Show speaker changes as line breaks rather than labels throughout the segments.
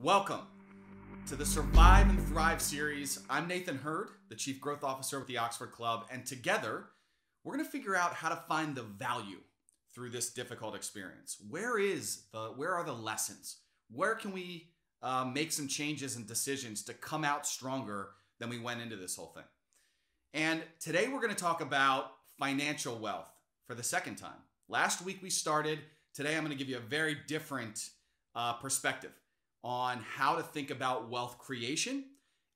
Welcome to the Survive and Thrive series. I'm Nathan Hurd, the Chief Growth Officer with the Oxford Club, and together we're going to figure out how to find the value through this difficult experience. Where are the lessons? Where can we make some changes and decisions to come out stronger than we went into this whole thing? And today we're going to talk about financial wealth for the second time. Last week we started. Today I'm going to give you a very different perspective on how to think about wealth creation.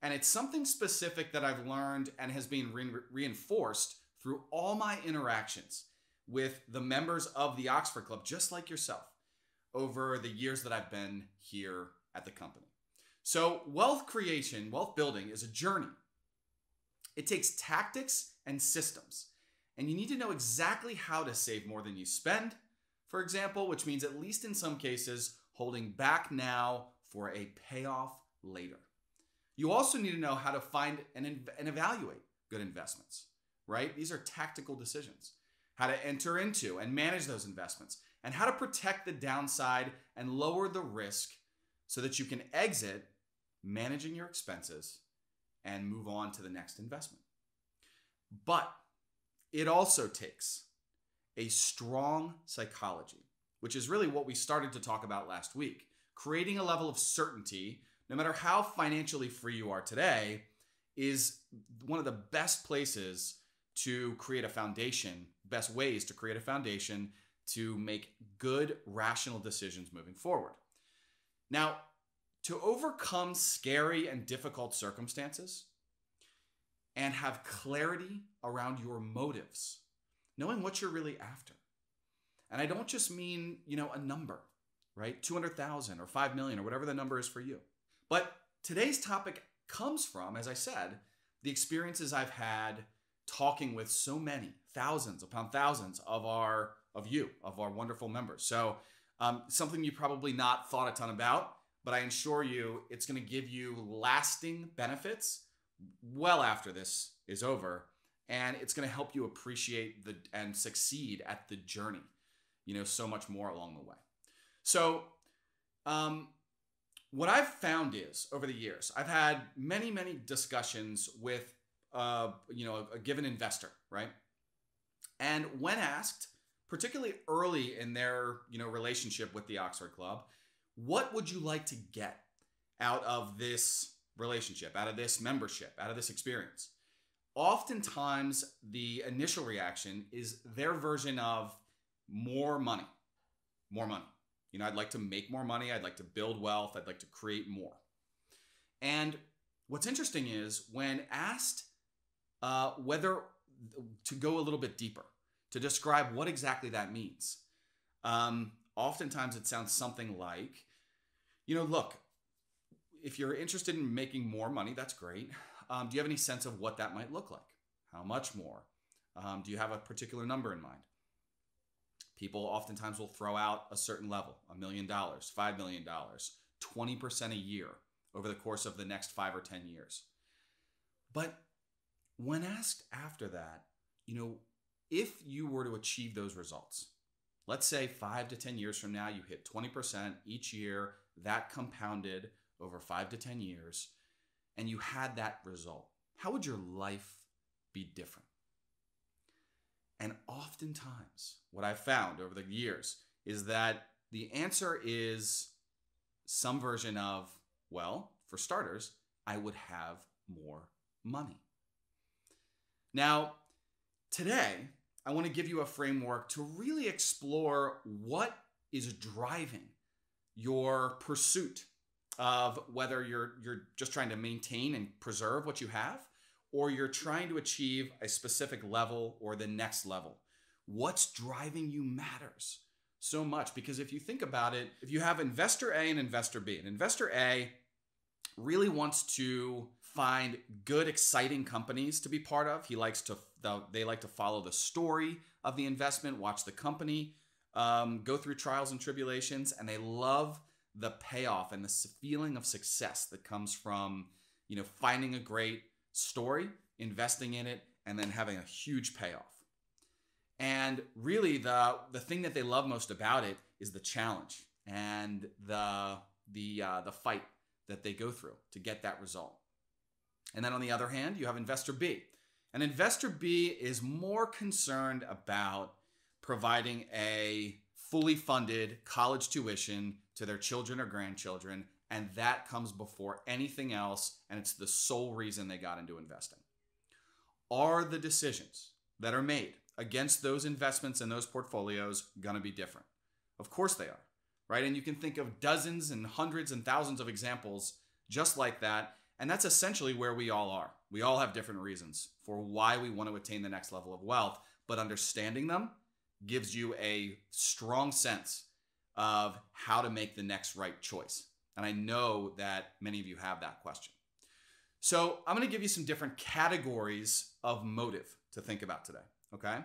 And it's something specific that I've learned and has been reinforced through all my interactions with the members of the Oxford Club, just like yourself, over the years that I've been here at the company. So wealth creation, wealth building is a journey. It takes tactics and systems. And you need to know exactly how to save more than you spend, for example, which means at least in some cases, holding back now for a payoff later. You also need to know how to find and evaluate good investments, right? These are tactical decisions. How to enter into and manage those investments, and how to protect the downside and lower the risk so that you can exit managing your expenses and move on to the next investment. But it also takes a strong psychology, which is really what we started to talk about last week. Creating a level of certainty, no matter how financially free you are today, is one of the best places to create a foundation, best ways to create a foundation to make good, rational decisions moving forward. Now, to overcome scary and difficult circumstances and have clarity around your motives, knowing what you're really after. And I don't just mean, a number, right? 200,000 or 5 million or whatever the number is for you. But today's topic comes from, as I said, the experiences I've had talking with so many, thousands upon thousands of our wonderful members. So something you probably not thought a ton about, but I assure you it's going to give you lasting benefits well after this is over. And it's going to help you appreciate and succeed at the journey, so much more along the way. So what I've found is over the years, I've had many, many discussions with, a given investor, right? And when asked, particularly early in their, relationship with the Oxford Club, what would you like to get out of this relationship, out of this membership, out of this experience? Oftentimes, the initial reaction is their version of more money, more money. I'd like to make more money. I'd like to build wealth. I'd like to create more. And what's interesting is when asked whether to go a little bit deeper, to describe what exactly that means, oftentimes it sounds something like, look, if you're interested in making more money, that's great. Do you have any sense of what that might look like? How much more? Do you have a particular number in mind? People oftentimes will throw out a certain level, $1 million, $5 million, 20% a year over the course of the next 5 or 10 years. But when asked after that, if you were to achieve those results, let's say 5 to 10 years from now, you hit 20% each year, that compounded over 5 to 10 years, and you had that result, how would your life be different? And oftentimes, what I've found over the years is that the answer is some version of, well, for starters, I would have more money. Now, today, I want to give you a framework to really explore what is driving your pursuit of whether you're just trying to maintain and preserve what you have, or you're trying to achieve a specific level or the next level. What's driving you matters so much, because if you think about it, if you have investor A and investor B, and investor A really wants to find good, exciting companies to be part of. They like to follow the story of the investment, watch the company go through trials and tribulations, and they love the payoff and the feeling of success that comes from, finding a great story, investing in it, and then having a huge payoff. And really the thing that they love most about it is the challenge and the fight that they go through to get that result. And then on the other hand, you have investor B. And investor B is more concerned about providing a fully funded college tuition to their children or grandchildren, and that comes before anything else, and it's the sole reason they got into investing. Are the decisions that are made against those investments and those portfolios going to be different? Of course they are, right? And you can think of dozens and hundreds and thousands of examples just like that, and that's essentially where we all are. We all have different reasons for why we want to attain the next level of wealth, but understanding them gives you a strong sense of how to make the next right choice. And I know that many of you have that question. So I'm going to give you some different categories of motive to think about today, okay?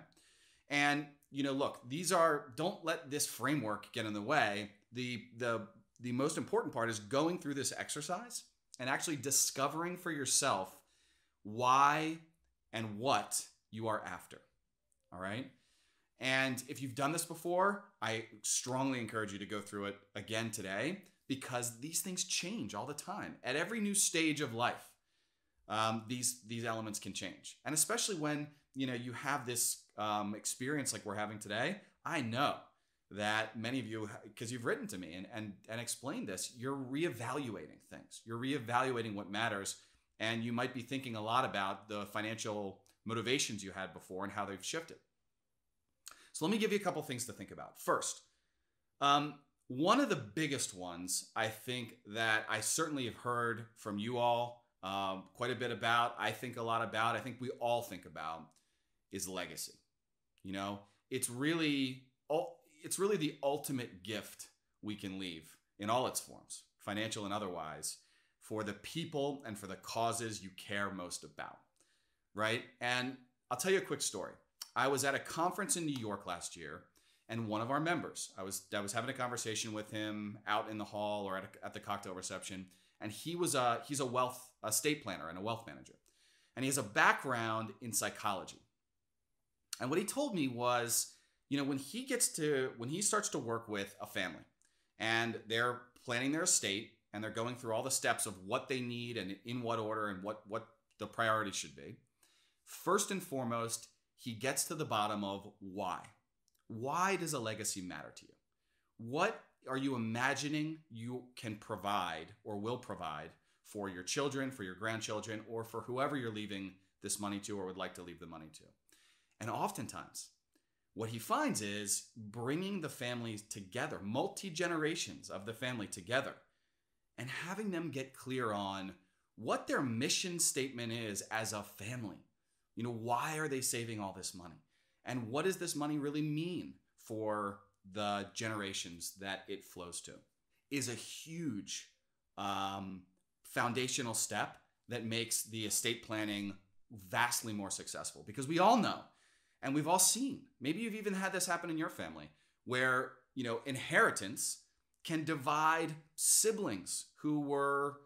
And, look, don't let this framework get in the way. The most important part is going through this exercise and actually discovering for yourself why and what you are after, all right? And if you've done this before, I strongly encourage you to go through it again today, because these things change all the time. At every new stage of life, these elements can change. And especially when you have this experience like we're having today, I know that many of you, because you've written to me and explained this, you're reevaluating things. You're reevaluating what matters. And you might be thinking a lot about the financial motivations you had before and how they've shifted. So let me give you a couple things to think about. First, one of the biggest ones I think that I certainly have heard from you all quite a bit about, I think a lot about, I think we all think about, is legacy. It's really the ultimate gift we can leave in all its forms, financial and otherwise, for the people and for the causes you care most about, right? And I'll tell you a quick story. I was at a conference in New York last year, and one of our members, I was having a conversation with him out in the hall or at the cocktail reception, and he's a estate planner and a wealth manager, and he has a background in psychology. And what he told me was, when he starts to work with a family, and they're planning their estate, and they're going through all the steps of what they need and in what order and what the priorities should be, first and foremost, he gets to the bottom of why. Why does a legacy matter to you? What are you imagining you can provide or will provide for your children, for your grandchildren, or for whoever you're leaving this money to or would like to leave the money to? And oftentimes, what he finds is bringing the families together, multi-generations of the family together, and having them get clear on what their mission statement is as a family. Why are they saving all this money? And what does this money really mean for the generations that it flows to? Is a huge foundational step that makes the estate planning vastly more successful. Because we all know, and we've all seen, maybe you've even had this happen in your family, where inheritance can divide siblings who were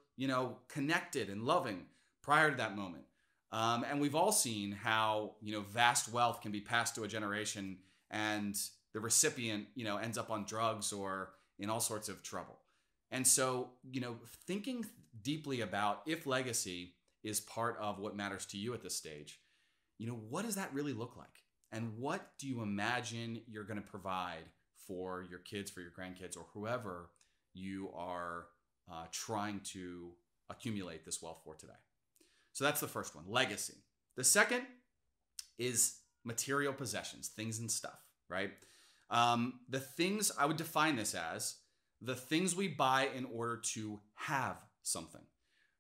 connected and loving prior to that moment. And we've all seen how, vast wealth can be passed to a generation and the recipient, ends up on drugs or in all sorts of trouble. And so, thinking deeply about if legacy is part of what matters to you at this stage, what does that really look like? And what do you imagine you're going to provide for your kids, for your grandkids, or whoever you are trying to accumulate this wealth for today? So that's the first one, legacy. The second is material possessions, things and stuff, right? The things, I would define this as the things we buy in order to have something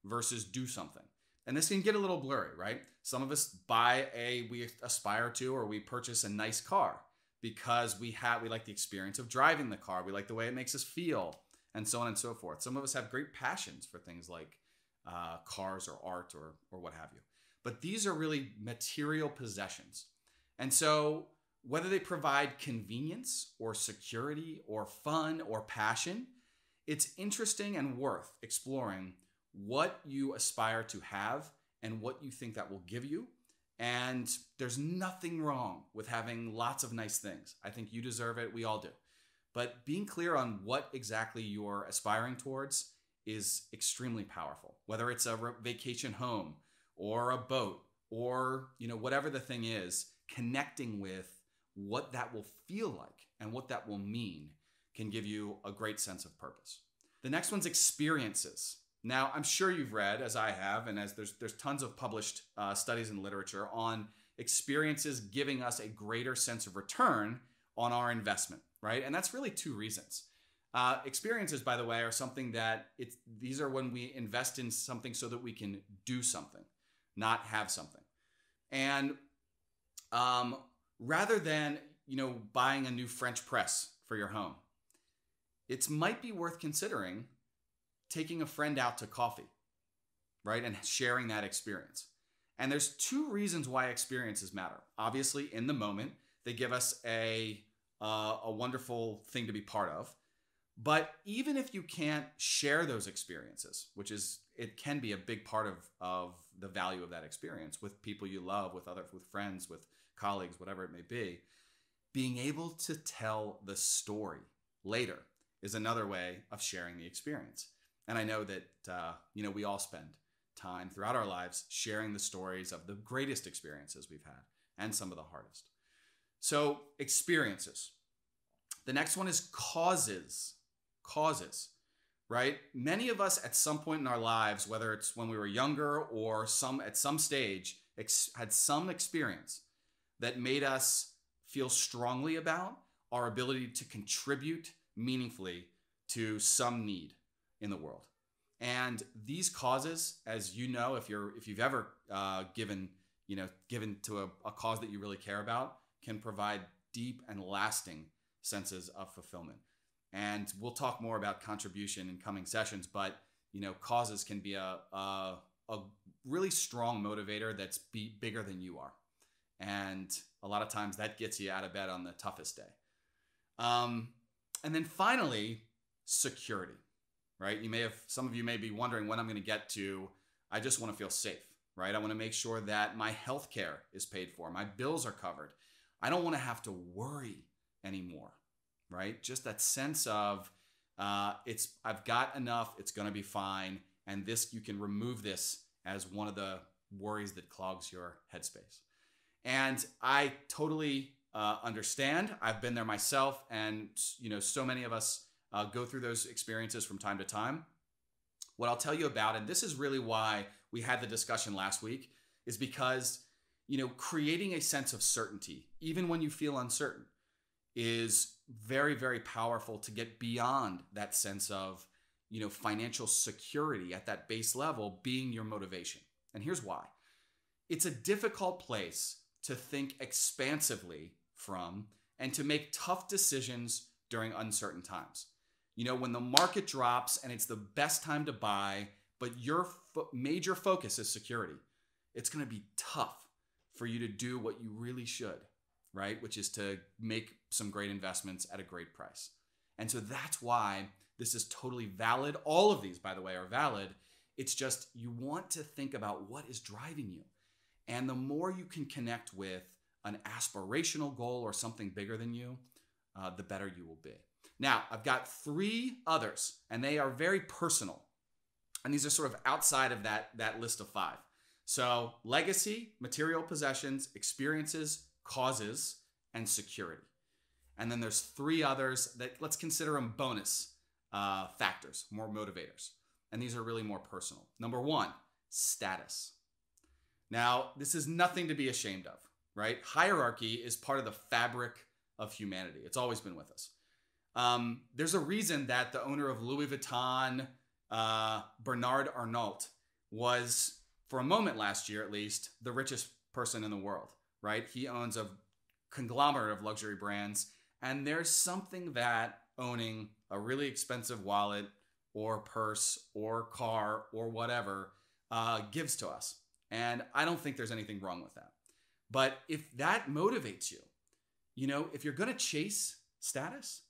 versus do something. And this can get a little blurry, right? Some of us we aspire to, or we purchase a nice car because we like the experience of driving the car. We like the way it makes us feel, and so on and so forth. Some of us have great passions for things like cars or art or what have you. But these are really material possessions. And so whether they provide convenience or security or fun or passion, it's interesting and worth exploring what you aspire to have and what you think that will give you. And there's nothing wrong with having lots of nice things. I think you deserve it. We all do. But being clear on what exactly you're aspiring towards is extremely powerful. Whether it's a vacation home or a boat or, whatever the thing is, connecting with what that will feel like and what that will mean can give you a great sense of purpose. The next one's experiences. Now, I'm sure you've read, as I have, and as there's tons of published studies and literature on experiences giving us a greater sense of return on our investment, right? And that's really two reasons. Experiences, by the way, are something that these are when we invest in something so that we can do something, not have something. And rather than, buying a new French press for your home, it might be worth considering taking a friend out to coffee, right? And sharing that experience. And there's two reasons why experiences matter. Obviously, in the moment, they give us a wonderful thing to be part of. But even if you can't share those experiences, it can be a big part of the value of that experience with people you love, with friends, with colleagues, whatever it may be, being able to tell the story later is another way of sharing the experience. And I know that, we all spend time throughout our lives sharing the stories of the greatest experiences we've had and some of the hardest. So experiences. The next one is causes. Causes, right? Many of us at some point in our lives, whether it's when we were younger or at some stage, had some experience that made us feel strongly about our ability to contribute meaningfully to some need in the world. And these causes, as you know, if you've ever given to a cause that you really care about, can provide deep and lasting senses of fulfillment. And we'll talk more about contribution in coming sessions, but causes can be a really strong motivator that's bigger than you are. And a lot of times that gets you out of bed on the toughest day. And then finally, security, right? Some of you may be wondering when I'm going to get to, I just want to feel safe, right? I want to make sure that my health care is paid for, my bills are covered. I don't want to have to worry anymore, right? Just that sense of I've got enough, it's going to be fine. And you can remove this as one of the worries that clogs your headspace. And I totally understand. I've been there myself, and so many of us go through those experiences from time to time. What I'll tell you about, and this is really why we had the discussion last week, is because creating a sense of certainty, even when you feel uncertain, is very, very powerful to get beyond that sense of financial security at that base level being your motivation. And here's why. It's a difficult place to think expansively from and to make tough decisions during uncertain times. When the market drops and it's the best time to buy, but your major focus is security, it's going to be tough for you to do what you really should, right? Which is to make some great investments at a great price. And so that's why this is totally valid. All of these, by the way, are valid. It's just you want to think about what is driving you. And the more you can connect with an aspirational goal or something bigger than you, the better you will be. Now, I've got 3 others, and they are very personal. And these are sort of outside of that list of 5. So legacy, material possessions, experiences, causes, and security. And then there's 3 others that let's consider them bonus factors, more motivators. And these are really more personal. Number 1, status. Now, this is nothing to be ashamed of, right? Hierarchy is part of the fabric of humanity. It's always been with us. There's a reason that the owner of Louis Vuitton, Bernard Arnault, was, for a moment last year at least, the richest person in the world, right? He owns a conglomerate of luxury brands. And there's something that owning a really expensive wallet or purse or car or whatever gives to us. And I don't think there's anything wrong with that. But if that motivates you, if you're going to chase status,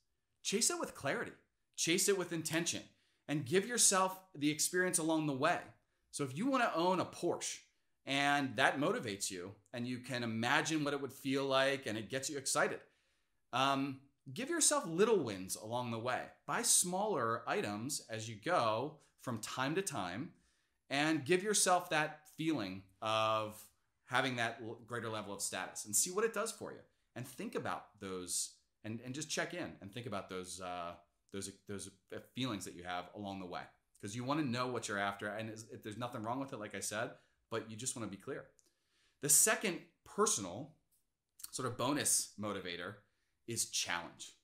chase it with clarity, chase it with intention, and give yourself the experience along the way. So if you want to own a Porsche and that motivates you and you can imagine what it would feel like and it gets you excited, give yourself little wins along the way. Buy smaller items as you go from time to time and give yourself that feeling of having that greater level of status and see what it does for you. And think about those and just check in and think about those feelings that you have along the way. Because you want to know what you're after. And if there's nothing wrong with it, like I said, but you just want to be clear. The second personal sort of bonus motivator is challenge,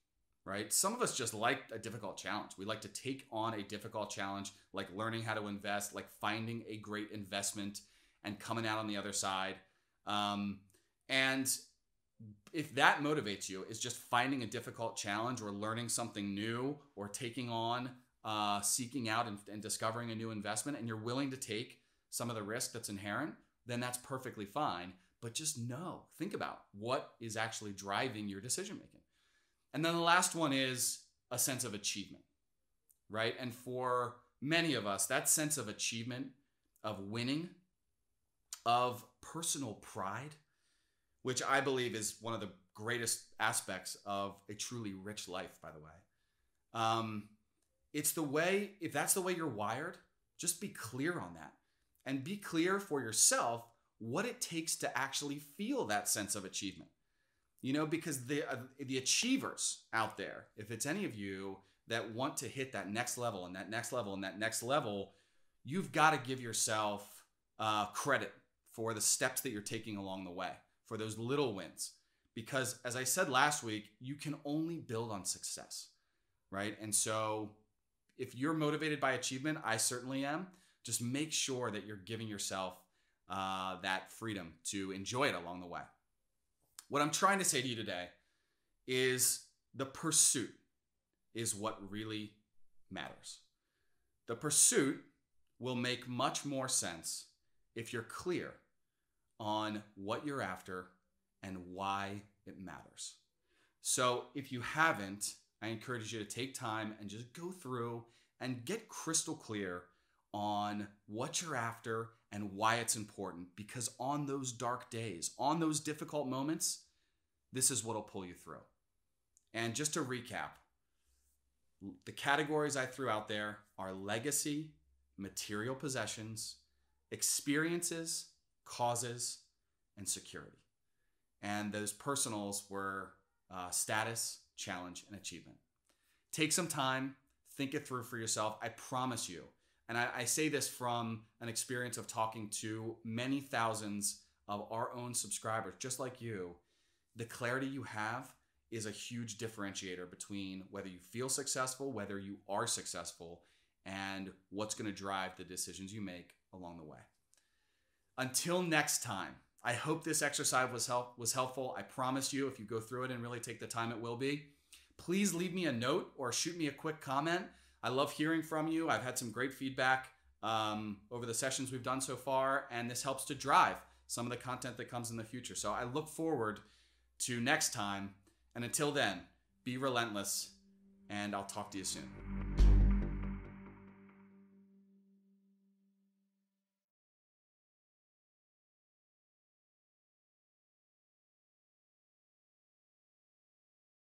right? Some of us just like a difficult challenge. We like to take on a difficult challenge, like learning how to invest, like finding a great investment and coming out on the other side. And if that motivates you, is just finding a difficult challenge or learning something new or taking on, seeking out and discovering a new investment, and you're willing to take some of the risk that's inherent, then that's perfectly fine. But just think about what is actually driving your decision making. And then the last one is a sense of achievement, right? And for many of us, that sense of achievement, of winning, of personal pride, which I believe is one of the greatest aspects of a truly rich life, by the way. If that's the way you're wired, just be clear on that and be clear for yourself what it takes to actually feel that sense of achievement. Because the achievers out there, if it's any of you that want to hit that next level and that next level and that next level, you've got to give yourself credit for the steps that you're taking along the way, for those little wins. Because as I said last week, you can only build on success, right? And so if you're motivated by achievement, I certainly am, just make sure that you're giving yourself that freedom to enjoy it along the way. What I'm trying to say to you today is the pursuit is what really matters. The pursuit will make much more sense if you're clear on what you're after and why it matters. So if you haven't, I encourage you to take time and just go through and get crystal clear on what you're after and why it's important. Because on those dark days, on those difficult moments, this is what'll pull you through. And just to recap, the categories I threw out there are legacy, material possessions, experiences, causes, and security. And those personals were status, challenge, and achievement. Take some time, think it through for yourself. I promise you, and I say this from an experience of talking to many thousands of our own subscribers, just like you, the clarity you have is a huge differentiator between whether you feel successful, whether you are successful, and what's going to drive the decisions you make along the way. Until next time, I hope this exercise was helpful. I promise you, if you go through it and really take the time, it will be. Please leave me a note or shoot me a quick comment. I love hearing from you. I've had some great feedback over the sessions we've done so far, and this helps to drive some of the content that comes in the future. So I look forward to next time. And until then, be relentless, and I'll talk to you soon.